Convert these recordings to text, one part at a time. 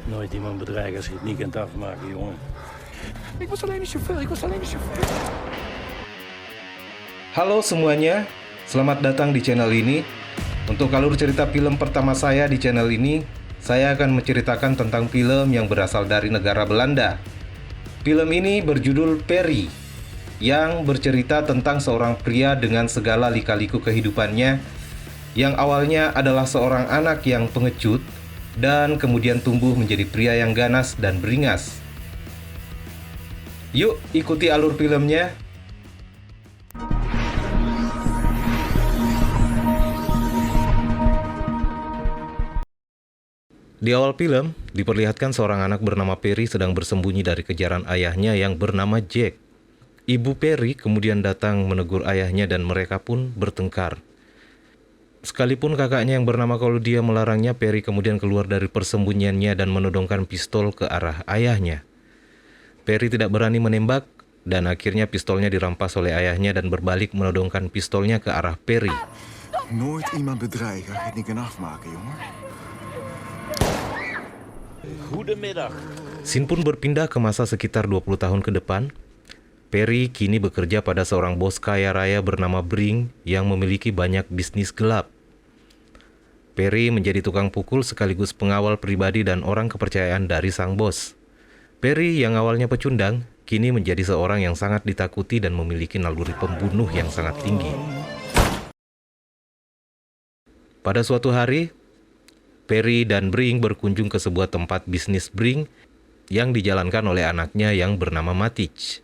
Nooit iemand bedreigen als je het niet kunt afmaken, jongen. Ik was alleen de chauffeur, ik was alleen de chauffeur. Halo semuanya, selamat datang di channel ini. Untuk alur cerita film pertama saya di channel ini, saya akan menceritakan tentang film yang berasal dari negara Belanda. Film ini berjudul Perry, yang bercerita tentang seorang pria dengan segala lika-liku kehidupannya, yang awalnya adalah seorang anak yang pengecut, dan kemudian tumbuh menjadi pria yang ganas dan beringas. Yuk ikuti alur filmnya. Di awal film, diperlihatkan seorang anak bernama Perry sedang bersembunyi dari kejaran ayahnya yang bernama Jack. Ibu Perry kemudian datang menegur ayahnya dan mereka pun bertengkar. Sekalipun kakaknya yang bernama Claudia melarangnya, Perry kemudian keluar dari persembunyiannya dan menodongkan pistol ke arah ayahnya. Perry tidak berani menembak dan akhirnya pistolnya dirampas oleh ayahnya dan berbalik menodongkan pistolnya ke arah Perry. Nooit iemand bedreigen, het niet kan afmaken, jongen. Goedemiddag. Scene pun berpindah ke masa sekitar 20 tahun ke depan. Perry kini bekerja pada seorang bos kaya raya bernama Brink yang memiliki banyak bisnis gelap. Perry menjadi tukang pukul sekaligus pengawal pribadi dan orang kepercayaan dari sang bos. Perry yang awalnya pecundang, kini menjadi seorang yang sangat ditakuti dan memiliki naluri pembunuh yang sangat tinggi. Pada suatu hari, Perry dan Brink berkunjung ke sebuah tempat bisnis Brink yang dijalankan oleh anaknya yang bernama Matic.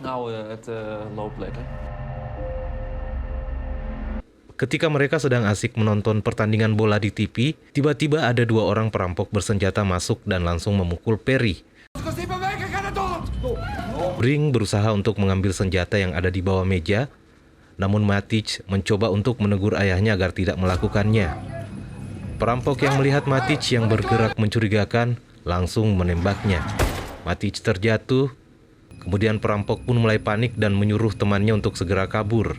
Nou, het loopt lekker. Ketika mereka sedang asik menonton pertandingan bola di TV, tiba-tiba ada dua orang perampok bersenjata masuk dan langsung memukul Perry. Brink berusaha untuk mengambil senjata yang ada di bawah meja, namun Matic mencoba untuk menegur ayahnya agar tidak melakukannya. Perampok yang melihat Matic yang bergerak mencurigakan langsung menembaknya. Matic terjatuh, kemudian perampok pun mulai panik dan menyuruh temannya untuk segera kabur.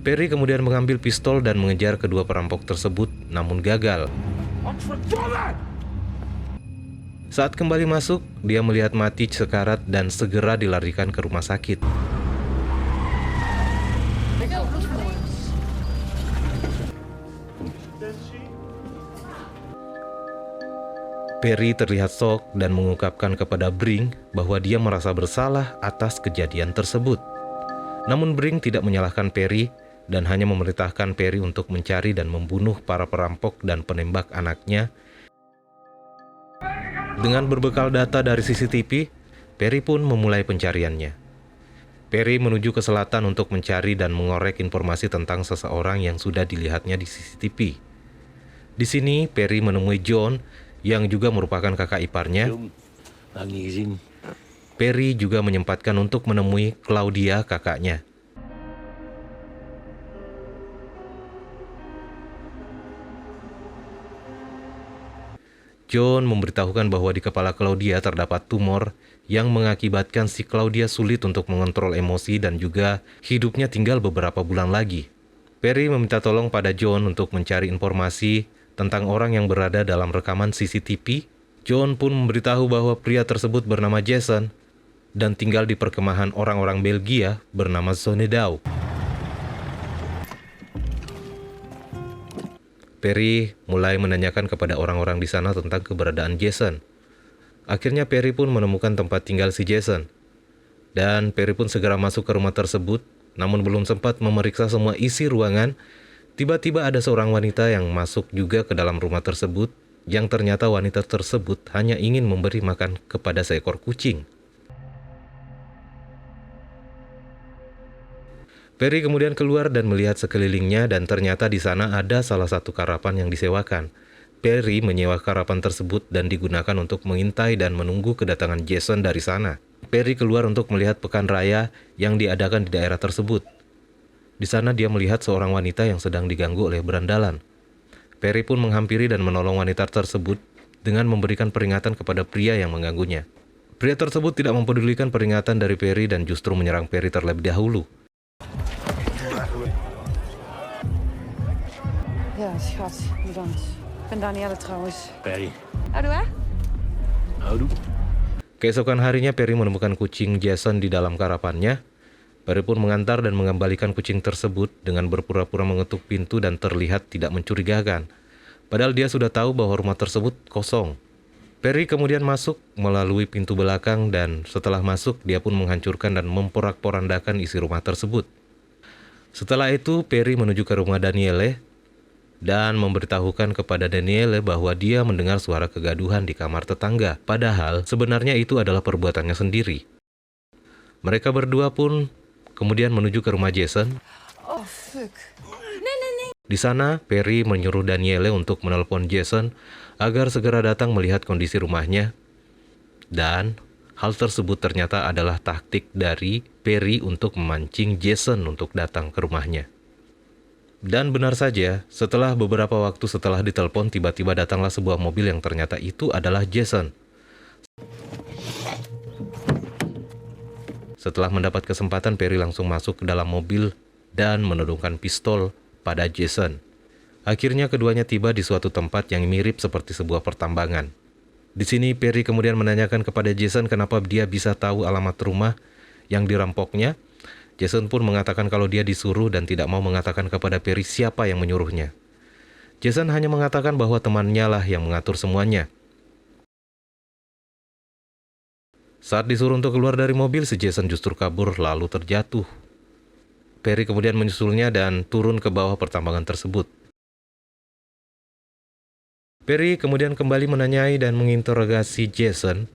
Perry kemudian mengambil pistol dan mengejar kedua perampok tersebut, namun gagal. Saat kembali masuk, dia melihat Matic sekarat dan segera dilarikan ke rumah sakit. Perry terlihat shock dan mengungkapkan kepada Brink bahwa dia merasa bersalah atas kejadian tersebut. Namun Brink tidak menyalahkan Perry dan hanya memerintahkan Perry untuk mencari dan membunuh para perampok dan penembak anaknya. Dengan berbekal data dari CCTV, Perry pun memulai pencariannya. Perry menuju ke selatan untuk mencari dan mengorek informasi tentang seseorang yang sudah dilihatnya di CCTV. Di sini Perry menemui John yang juga merupakan kakak iparnya. Lang niet gezien. Perry juga menyempatkan untuk menemui Claudia, kakaknya. John memberitahukan bahwa di kepala Claudia terdapat tumor yang mengakibatkan si Claudia sulit untuk mengontrol emosi dan juga hidupnya tinggal beberapa bulan lagi. Perry meminta tolong pada John untuk mencari informasi tentang orang yang berada dalam rekaman CCTV. John pun memberitahu bahwa pria tersebut bernama Jason dan tinggal di perkemahan orang-orang Belgia bernama Zonedau. Perry mulai menanyakan kepada orang-orang di sana tentang keberadaan Jason. Akhirnya Perry pun menemukan tempat tinggal si Jason. Dan Perry pun segera masuk ke rumah tersebut, namun belum sempat memeriksa semua isi ruangan, tiba-tiba ada seorang wanita yang masuk juga ke dalam rumah tersebut, yang ternyata wanita tersebut hanya ingin memberi makan kepada seekor kucing. Perry kemudian keluar dan melihat sekelilingnya dan ternyata di sana ada salah satu karavan yang disewakan. Perry menyewa karavan tersebut dan digunakan untuk mengintai dan menunggu kedatangan Jason dari sana. Perry keluar untuk melihat pekan raya yang diadakan di daerah tersebut. Di sana dia melihat seorang wanita yang sedang diganggu oleh berandalan. Perry pun menghampiri dan menolong wanita tersebut dengan memberikan peringatan kepada pria yang mengganggunya. Pria tersebut tidak mempedulikan peringatan dari Perry dan justru menyerang Perry terlebih dahulu. Ja, schat, bedankt. Ik ben Danielle trouwens. Perry. Houdoe hè? Houdoe. Keesokan harinya Perry menemukan kucing Jason di dalam karapannya. Perry pun mengantar dan mengembalikan kucing tersebut dengan berpura-pura mengetuk pintu dan terlihat tidak mencurigakan. Padahal dia sudah tahu bahwa rumah tersebut kosong. Perry kemudian masuk melalui pintu belakang dan setelah masuk dia pun menghancurkan dan memporak-porandakan isi rumah tersebut. Setelah itu Perry menuju ke rumah Danielle dan memberitahukan kepada Danielle bahwa dia mendengar suara kegaduhan di kamar tetangga. Padahal sebenarnya itu adalah perbuatannya sendiri. Mereka berdua pun kemudian menuju ke rumah Jason. Oh fuck. Di sana, Perry menyuruh Danielle untuk menelpon Jason agar segera datang melihat kondisi rumahnya. Dan hal tersebut ternyata adalah taktik dari Perry untuk memancing Jason untuk datang ke rumahnya. Dan benar saja, setelah beberapa waktu setelah ditelepon, tiba-tiba datanglah sebuah mobil yang ternyata itu adalah Jason. Setelah mendapat kesempatan, Perry langsung masuk ke dalam mobil dan menodongkan pistol pada Jason. Akhirnya keduanya tiba di suatu tempat yang mirip seperti sebuah pertambangan. Di sini Perry kemudian menanyakan kepada Jason kenapa dia bisa tahu alamat rumah yang dirampoknya. Jason pun mengatakan kalau dia disuruh dan tidak mau mengatakan kepada Perry siapa yang menyuruhnya. Jason hanya mengatakan bahwa temannya lah yang mengatur semuanya. Saat disuruh untuk keluar dari mobil, si Jason justru kabur lalu terjatuh. Perry kemudian menyusulnya dan turun ke bawah pertambangan tersebut. Perry kemudian kembali menanyai dan menginterogasi Jason.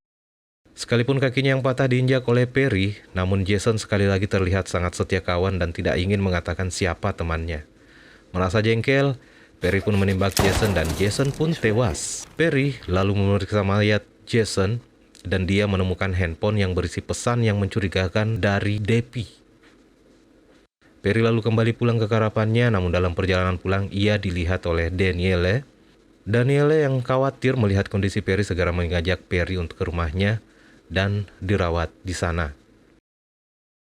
Sekalipun kakinya yang patah diinjak oleh Perry, namun Jason sekali lagi terlihat sangat setia kawan dan tidak ingin mengatakan siapa temannya. Merasa jengkel, Perry pun menembak Jason dan Jason pun tewas. Perry lalu memeriksa mayat Jason dan dia menemukan handphone yang berisi pesan yang mencurigakan dari Debbie. Perry lalu kembali pulang ke karapannya, namun dalam perjalanan pulang ia dilihat oleh Danielle. Danielle yang khawatir melihat kondisi Perry segera mengajak Perry untuk ke rumahnya dan dirawat di sana.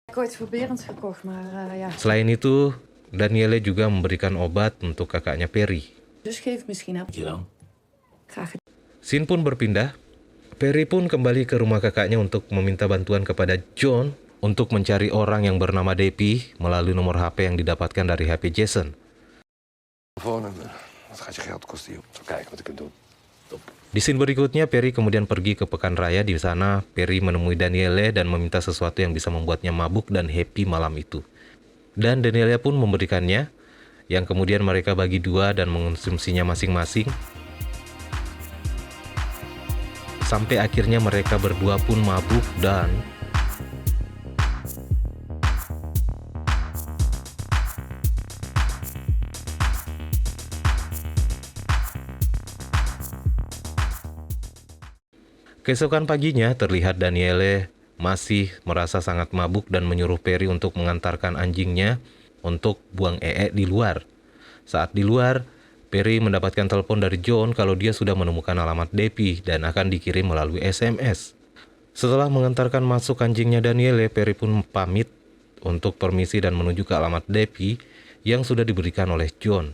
Ik heb ooit proberend gekocht, maar ja. Selain itu, Danielle juga memberikan obat untuk kakaknya Perry. Dus geef misschien aan. Je dan? Graag gedaan. Scene pun berpindah. Perry pun kembali ke rumah kakaknya untuk meminta bantuan kepada John untuk mencari orang yang bernama Debbie melalui nomor HP yang didapatkan dari HP Jason. Wat gaat je geld kosten, joh? Zo kijken wat ik kan doen. Di scene berikutnya, Perry kemudian pergi ke pekan raya. Di sana, Perry menemui Danielle dan meminta sesuatu yang bisa membuatnya mabuk dan happy malam itu. Dan Danielle pun memberikannya, yang kemudian mereka bagi dua dan mengonsumsinya masing-masing. Sampai akhirnya mereka berdua pun mabuk dan keesokan paginya terlihat Danielle masih merasa sangat mabuk dan menyuruh Perry untuk mengantarkan anjingnya untuk buang di luar. Saat di luar, Perry mendapatkan telepon dari John kalau dia sudah menemukan alamat Debbie dan akan dikirim melalui SMS. Setelah mengantarkan masuk anjingnya Danielle, Perry pun pamit untuk permisi dan menuju ke alamat Debbie yang sudah diberikan oleh John.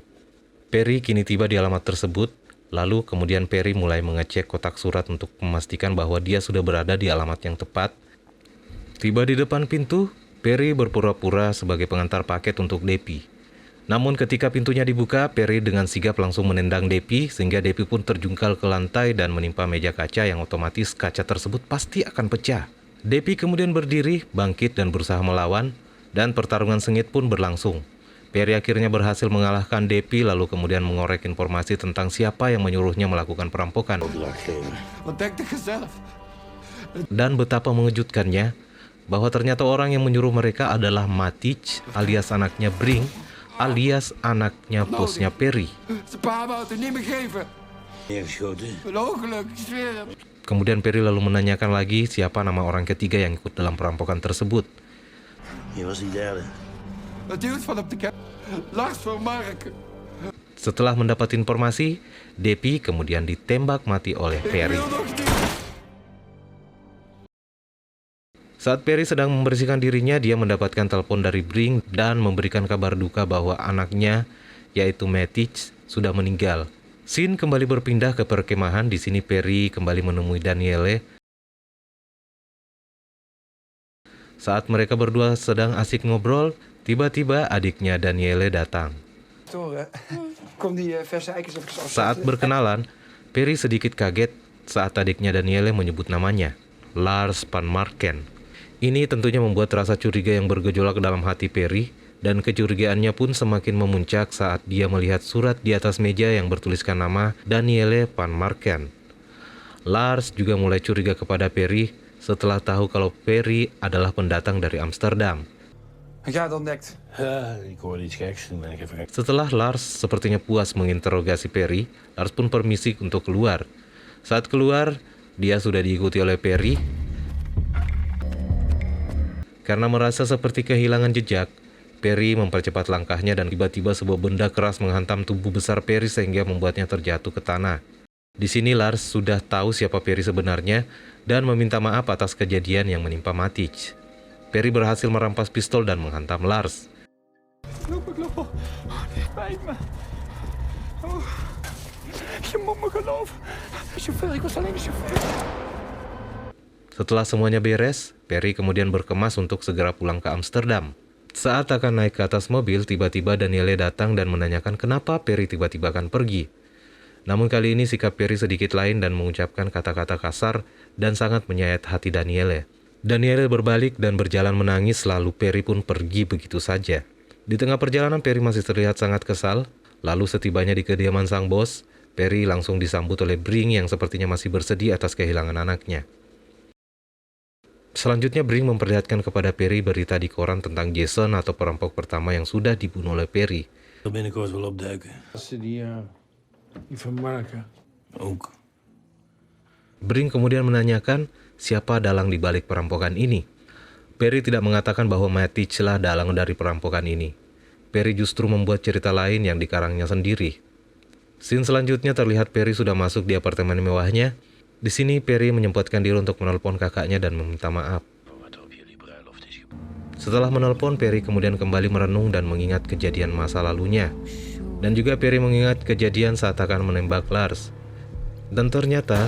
Perry kini tiba di alamat tersebut. Lalu kemudian Perry mulai mengecek kotak surat untuk memastikan bahwa dia sudah berada di alamat yang tepat. Tiba di depan pintu, Perry berpura-pura sebagai pengantar paket untuk Debbie. Namun ketika pintunya dibuka, Perry dengan sigap langsung menendang Debbie sehingga Debbie pun terjungkal ke lantai dan menimpa meja kaca yang otomatis kaca tersebut pasti akan pecah. Debbie kemudian berdiri, bangkit dan berusaha melawan dan pertarungan sengit pun berlangsung. Perry akhirnya berhasil mengalahkan Debbie lalu kemudian mengorek informasi tentang siapa yang menyuruhnya melakukan perampokan. Wat denkt je zelf? Dan betapa mengejutkannya bahwa ternyata orang yang menyuruh mereka adalah Matic alias anaknya Brink alias anaknya bosnya Perry. Zijn pa wou het er niet meer geven. Neergeschoten. Een ongeluk, ik zweer het. Kemudian Perry lalu menanyakan lagi siapa nama orang ketiga yang ikut dalam perampokan tersebut. Je was die derde. Dat duwt van op de kant. Lars van Mark. Setelah mendapat informasi, Debbie kemudian ditembak mati oleh Ik Perry. wil nog niet. Saat Perry sedang membersihkan dirinya, dia mendapatkan telepon dari Brink dan memberikan kabar duka bahwa anaknya, yaitu Matic, sudah meninggal. Scene kembali berpindah ke perkemahan. Di sini Perry kembali menemui Daniele. Saat mereka berdua sedang asik ngobrol, tiba-tiba adiknya Daniele datang. Saat berkenalan, Perry sedikit kaget saat adiknya Daniele menyebut namanya, Lars van Marken. Ini tentunya membuat rasa curiga yang bergejolak dalam hati Perry, dan kecurigaannya pun semakin memuncak saat dia melihat surat di atas meja yang bertuliskan nama Daniele van Marken. Lars juga mulai curiga kepada Perry setelah tahu kalau Perry adalah pendatang dari Amsterdam. Had jij het ontdekt? Ja, ik hoorde iets geks. Toen ben ik even gek. Setelah Lars sepertinya puas menginterogasi Perry, Lars pun permisi untuk keluar. Saat keluar, dia sudah diikuti oleh Perry. Karena merasa seperti kehilangan jejak, Perry mempercepat langkahnya dan tiba-tiba sebuah benda keras menghantam tubuh besar Perry sehingga membuatnya terjatuh ke tanah. Di sini Lars sudah tahu siapa Perry sebenarnya dan meminta maaf atas kejadian yang menimpa Matic. Perry berhasil merampas pistol dan menghantam Lars. Loop. Oh, dit spijt me. Oh, je moet me geloven. Chauffeur, ik was alleen de chauffeur. Setelah semuanya beres, Perry kemudian berkemas untuk segera pulang ke Amsterdam. Saat akan naik ke atas mobil, tiba-tiba Daniele datang dan menanyakan kenapa Perry tiba-tiba akan pergi. Namun kali ini sikap Perry sedikit lain dan mengucapkan kata-kata kasar dan sangat menyayat hati Daniele. Daniele berbalik dan berjalan menangis, lalu Perry pun pergi begitu saja. Di tengah perjalanan Perry masih terlihat sangat kesal, lalu setibanya di kediaman sang bos, Perry langsung disambut oleh Brink yang sepertinya masih bersedih atas kehilangan anaknya. Selanjutnya Brink memperlihatkan kepada Perry berita di koran tentang Jason atau perampok pertama yang sudah dibunuh oleh Perry. Zal binnenkort wel opduiken. Die van Marken. Ook. Brink kemudian menanyakan siapa dalang di balik perampokan ini. Perry tidak mengatakan bahwa Matic lah dalang dari perampokan ini. Perry justru membuat cerita lain yang dikarangnya sendiri. Scene selanjutnya terlihat Perry sudah masuk di apartemen mewahnya. Di sini Perry menyempatkan diri untuk menelpon kakaknya dan meminta maaf. Setelah menelpon, Perry kemudian kembali merenung dan mengingat kejadian masa lalunya. Dan juga Perry mengingat kejadian saat akan menembak Lars. Dan ternyata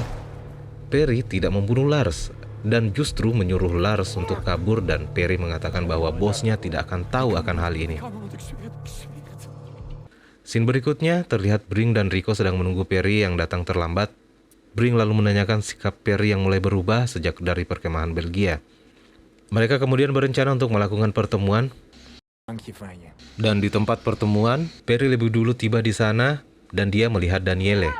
Perry tidak membunuh Lars dan justru menyuruh Lars untuk kabur, dan Perry mengatakan bahwa bosnya tidak akan tahu akan hal ini. Scene berikutnya terlihat Brink dan Rico sedang menunggu Perry yang datang terlambat. Brink lalu menanyakan sikap Perry yang mulai berubah sejak dari perkemahan Belgia. Mereka kemudian berencana untuk melakukan pertemuan. Dan di tempat pertemuan, Perry lebih dulu tiba di sana dan dia melihat Daniele.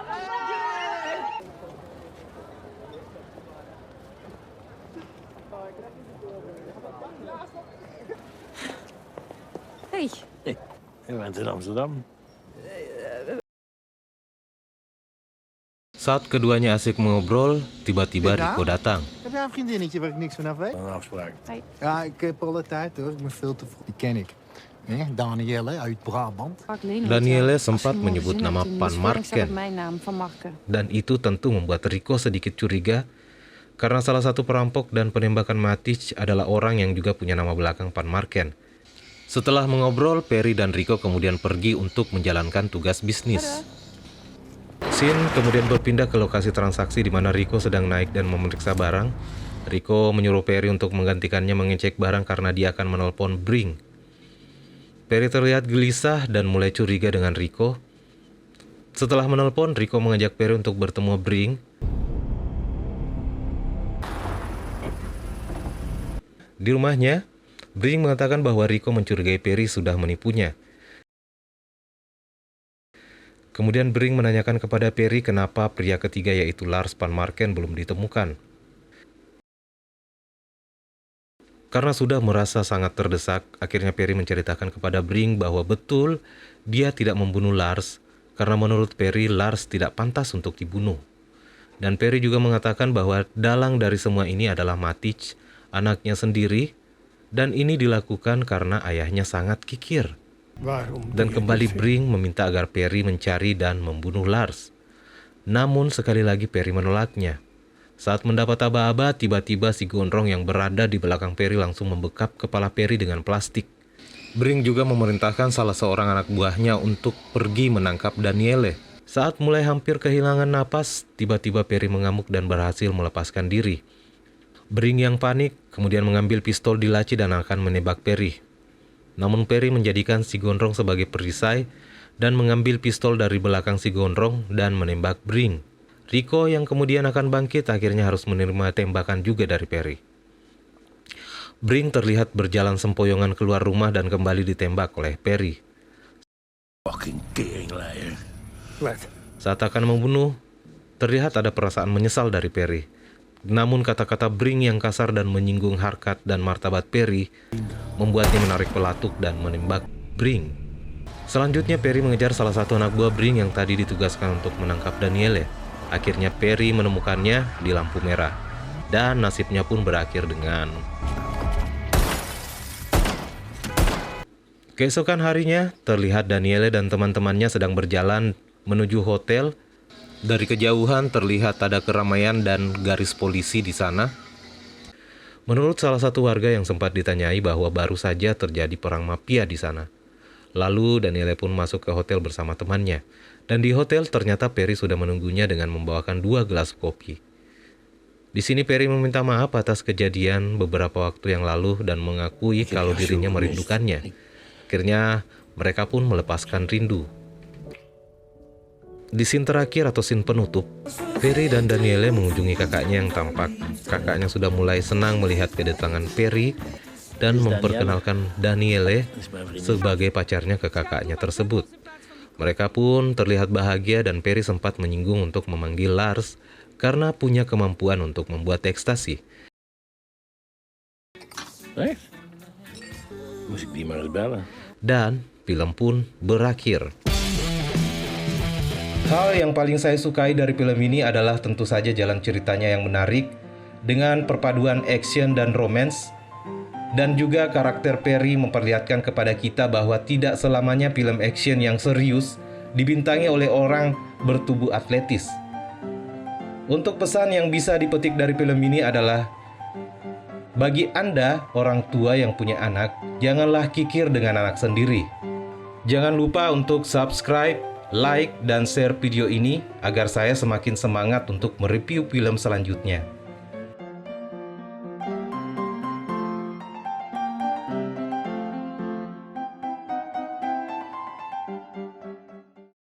Hey, Je bent in Amsterdam. Saat keduanya asik mengobrol, tiba-tiba Rico datang. Heb jij een vriendinnetje waar ik niks vanaf weet? Een afspraak. Ja, ik heb alle tijd hoor. Ik ben veel te vroeg. Die ken ik. Danielle uit Brabant. Daniele sempat menyebut nama Van Marken. Mijn naam, Van Marken. Dan itu tentu membuat Rico sedikit curiga karena salah satu perampok dan penembakan Matic adalah orang yang juga punya nama belakang Van Marken. Setelah mengobrol, Perry dan Rico kemudian pergi untuk menjalankan tugas bisnis. Scene kemudian berpindah ke lokasi transaksi di mana Rico sedang naik dan memeriksa barang. Rico menyuruh Perry untuk menggantikannya mengecek barang karena dia akan menelpon Brink. Perry terlihat gelisah dan mulai curiga dengan Rico. Setelah menelpon, Rico mengajak Perry untuk bertemu Brink. Di rumahnya, Brink mengatakan bahwa Rico mencurigai Perry sudah menipunya. Kemudian Brink menanyakan kepada Perry kenapa pria ketiga yaitu Lars van Marken belum ditemukan. Karena sudah merasa sangat terdesak, akhirnya Perry menceritakan kepada Brink bahwa betul dia tidak membunuh Lars, karena menurut Perry Lars tidak pantas untuk dibunuh. Dan Perry juga mengatakan bahwa dalang dari semua ini adalah Matic, anaknya sendiri, dan ini dilakukan karena ayahnya sangat kikir. Dan kembali Brink meminta agar Perry mencari dan membunuh Lars. Namun sekali lagi Perry menolaknya. Saat mendapat aba-aba, tiba-tiba si gondrong yang berada di belakang Perry langsung membekap kepala Perry dengan plastik. Brink juga memerintahkan salah seorang anak buahnya untuk pergi menangkap Daniele. Saat mulai hampir kehilangan napas, tiba-tiba Perry mengamuk dan berhasil melepaskan diri. Bring yang panik kemudian mengambil pistol di laci dan akan menembak Perry. Namun Perry menjadikan si gondrong sebagai perisai dan mengambil pistol dari belakang si gondrong dan menembak Bring. Rico yang kemudian akan bangkit akhirnya harus menerima tembakan juga dari Perry. Bring terlihat berjalan sempoyongan keluar rumah dan kembali ditembak oleh Perry. Fucking tering liar. What? Saat akan membunuh, terlihat ada perasaan menyesal dari Perry. Namun kata-kata Bring yang kasar dan menyinggung harkat dan martabat Perry membuatnya menarik pelatuk dan menembak Bring. Selanjutnya Perry mengejar salah satu anak buah Bring yang tadi ditugaskan untuk menangkap Daniele. Akhirnya Perry menemukannya di lampu merah. Dan nasibnya pun berakhir dengan... Keesokan harinya, terlihat Daniele dan teman-temannya sedang berjalan menuju hotel. Dari kejauhan terlihat ada keramaian dan garis polisi di sana. Menurut salah satu warga yang sempat ditanyai bahwa baru saja terjadi perang mafia di sana. Lalu Daniele pun masuk ke hotel bersama temannya. Dan di hotel ternyata Perry sudah menunggunya dengan membawakan 2 gelas kopi. Di sini Perry meminta maaf atas kejadian beberapa waktu yang lalu dan mengakui kalau dirinya merindukannya. Akhirnya mereka pun melepaskan rindu. Di scene terakhir atau scene penutup, Perry dan Daniele mengunjungi kakaknya yang tampak kakaknya sudah mulai senang melihat kedatangan Perry dan memperkenalkan Daniele sebagai pacarnya ke kakaknya tersebut. Mereka pun terlihat bahagia dan Perry sempat menyinggung untuk memanggil Lars karena punya kemampuan untuk membuat ekstasi. Moest ik die maar eens bellen. Dan film pun berakhir. Hal yang paling saya sukai dari film ini adalah tentu saja jalan ceritanya yang menarik dengan perpaduan action dan romance, dan juga karakter Perry memperlihatkan kepada kita bahwa tidak selamanya film action yang serius dibintangi oleh orang bertubuh atletis. Untuk pesan yang bisa dipetik dari film ini adalah, bagi Anda, orang tua yang punya anak, janganlah kikir dengan anak sendiri. Jangan lupa untuk subscribe, like, dan share video ini agar saya semakin semangat untuk mereview film selanjutnya.